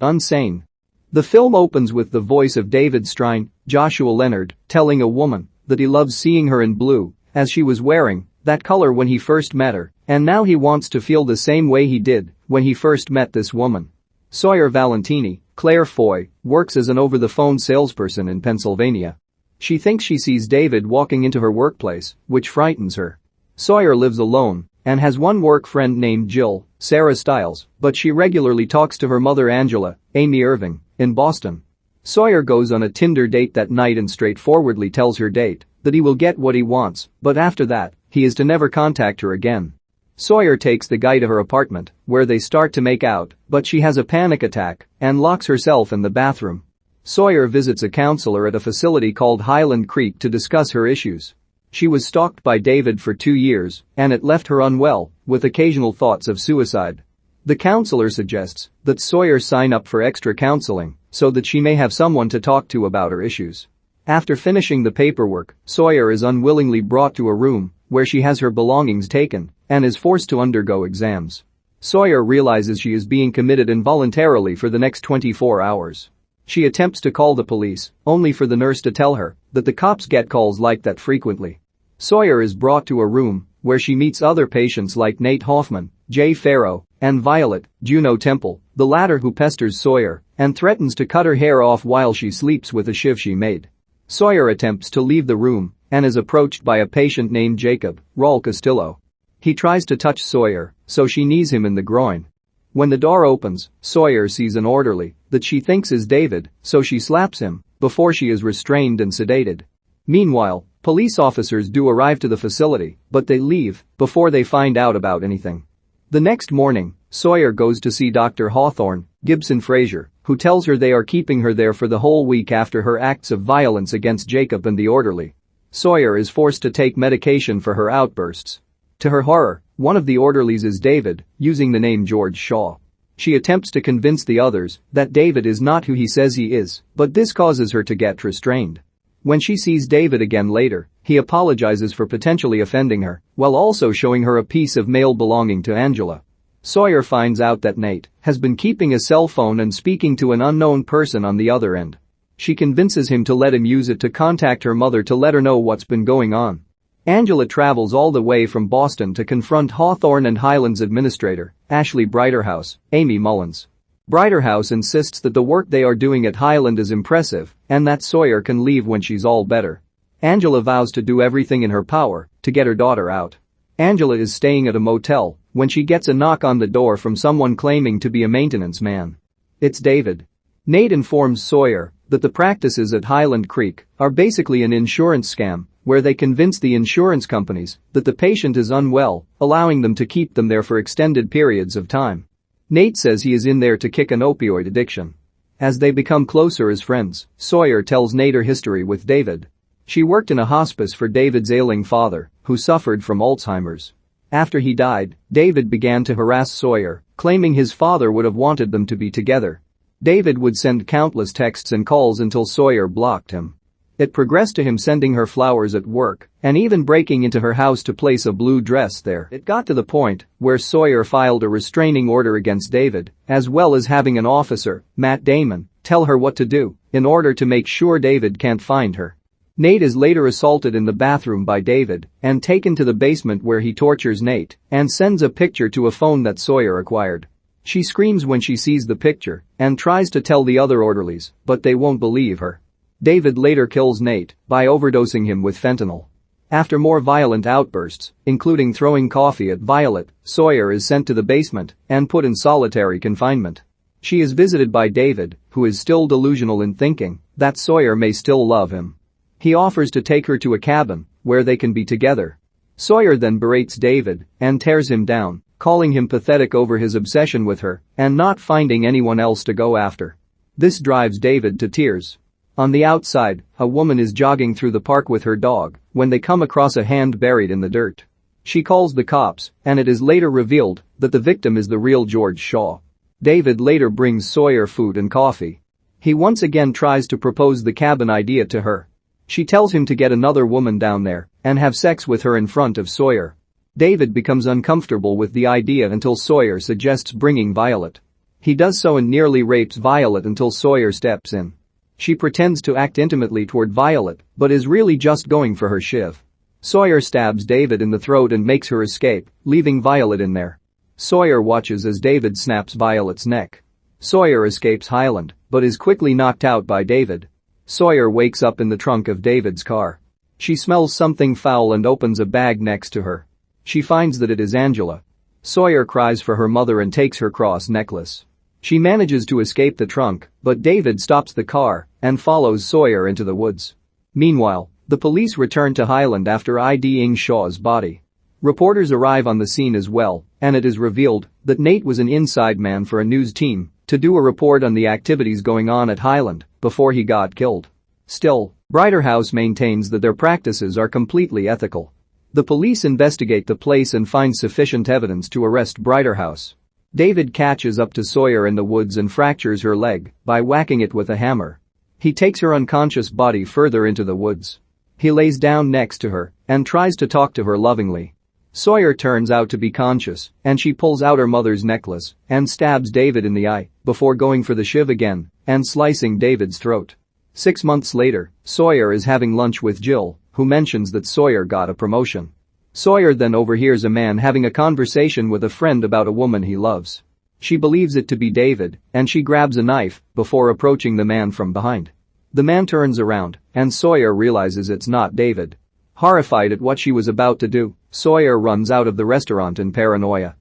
Unsane. The film opens with the voice of David Strine, Joshua Leonard, telling a woman that he loves seeing her in blue, as she was wearing that color when he first met her, and now he wants to feel the same way he did when he first met this woman. Sawyer Valentini, Claire Foy, works as an over-the-phone salesperson in Pennsylvania. She thinks she sees David walking into her workplace, which frightens her. Sawyer lives alone and has one work friend named Jill, Sarah Stiles, but she regularly talks to her mother Angela, Aimee Irving, in Boston. Sawyer goes on a Tinder date that night and straightforwardly tells her date that he will get what he wants, but after that, he is to never contact her again. Sawyer takes the guy to her apartment, where they start to make out, but she has a panic attack and locks herself in the bathroom. Sawyer visits a counselor at a facility called Highland Creek to discuss her issues. She was stalked by David for 2 years, and it left her unwell, with occasional thoughts of suicide. The counselor suggests that Sawyer sign up for extra counseling so that she may have someone to talk to about her issues. After finishing the paperwork, Sawyer is unwillingly brought to a room where she has her belongings taken and is forced to undergo exams. Sawyer realizes she is being committed involuntarily for the next 24 hours. She attempts to call the police, only for the nurse to tell her that the cops get calls like that frequently. Sawyer is brought to a room where she meets other patients like Nate Hoffman, Jay Pharoah, and Violet, Juno Temple, the latter who pesters Sawyer and threatens to cut her hair off while she sleeps with a shiv she made. Sawyer attempts to leave the room and is approached by a patient named Jacob, Raúl Castillo. He tries to touch Sawyer, so she knees him in the groin. When the door opens, Sawyer sees an orderly that she thinks is David, so she slaps him before she is restrained and sedated. Meanwhile, police officers do arrive to the facility, but they leave before they find out about anything. The next morning, Sawyer goes to see Dr. Hawthorne, Gibson Fraser, who tells her they are keeping her there for the whole week after her acts of violence against Jacob and the orderly. Sawyer is forced to take medication for her outbursts. To her horror, one of the orderlies is David, using the name George Shaw. She attempts to convince the others that David is not who he says he is, but this causes her to get restrained. When she sees David again later, he apologizes for potentially offending her, while also showing her a piece of mail belonging to Angela. Sawyer finds out that Nate has been keeping a cell phone and speaking to an unknown person on the other end. She convinces him to let him use it to contact her mother to let her know what's been going on. Angela travels all the way from Boston to confront Hawthorne and Highland's administrator, Ashley Brighterhouse, Aimee Mullins. Brighterhouse insists that the work they are doing at Highland is impressive and that Sawyer can leave when she's all better. Angela vows to do everything in her power to get her daughter out. Angela is staying at a motel when she gets a knock on the door from someone claiming to be a maintenance man. It's David. Nate informs Sawyer that the practices at Highland Creek are basically an insurance scam where they convince the insurance companies that the patient is unwell, allowing them to keep them there for extended periods of time. Nate says he is in there to kick an opioid addiction. As they become closer as friends, Sawyer tells Nate her history with David. She worked in a hospice for David's ailing father, who suffered from Alzheimer's. After he died, David began to harass Sawyer, claiming his father would have wanted them to be together. David would send countless texts and calls until Sawyer blocked him. It progressed to him sending her flowers at work and even breaking into her house to place a blue dress there. It got to the point where Sawyer filed a restraining order against David, as well as having an officer, Matt Damon, tell her what to do in order to make sure David can't find her. Nate is later assaulted in the bathroom by David and taken to the basement where he tortures Nate and sends a picture to a phone that Sawyer acquired. She screams when she sees the picture and tries to tell the other orderlies, but they won't believe her. David later kills Nate by overdosing him with fentanyl. After more violent outbursts, including throwing coffee at Violet, Sawyer is sent to the basement and put in solitary confinement. She is visited by David, who is still delusional in thinking that Sawyer may still love him. He offers to take her to a cabin where they can be together. Sawyer then berates David and tears him down, calling him pathetic over his obsession with her and not finding anyone else to go after. This drives David to tears. On the outside, a woman is jogging through the park with her dog when they come across a hand buried in the dirt. She calls the cops, and it is later revealed that the victim is the real George Shaw. David later brings Sawyer food and coffee. He once again tries to propose the cabin idea to her. She tells him to get another woman down there and have sex with her in front of Sawyer. David becomes uncomfortable with the idea until Sawyer suggests bringing Violet. He does so and nearly rapes Violet until Sawyer steps in. She pretends to act intimately toward Violet, but is really just going for her shiv. Sawyer stabs David in the throat and makes her escape, leaving Violet in there. Sawyer watches as David snaps Violet's neck. Sawyer escapes Highland, but is quickly knocked out by David. Sawyer wakes up in the trunk of David's car. She smells something foul and opens a bag next to her. She finds that it is Angela. Sawyer cries for her mother and takes her cross necklace. She manages to escape the trunk, but David stops the car and follows Sawyer into the woods. Meanwhile, the police return to Highland after IDing Shaw's body. Reporters arrive on the scene as well, and it is revealed that Nate was an inside man for a news team to do a report on the activities going on at Highland before he got killed. Still, Brighterhouse maintains that their practices are completely ethical. The police investigate the place and find sufficient evidence to arrest Brighterhouse. David catches up to Sawyer in the woods and fractures her leg by whacking it with a hammer. He takes her unconscious body further into the woods. He lays down next to her and tries to talk to her lovingly. Sawyer turns out to be conscious, and she pulls out her mother's necklace and stabs David in the eye before going for the shiv again and slicing David's throat. 6 months later, Sawyer is having lunch with Jill, who mentions that Sawyer got a promotion. Sawyer then overhears a man having a conversation with a friend about a woman he loves. She believes it to be David, and she grabs a knife before approaching the man from behind. The man turns around, and Sawyer realizes it's not David. Horrified at what she was about to do, Sawyer runs out of the restaurant in paranoia.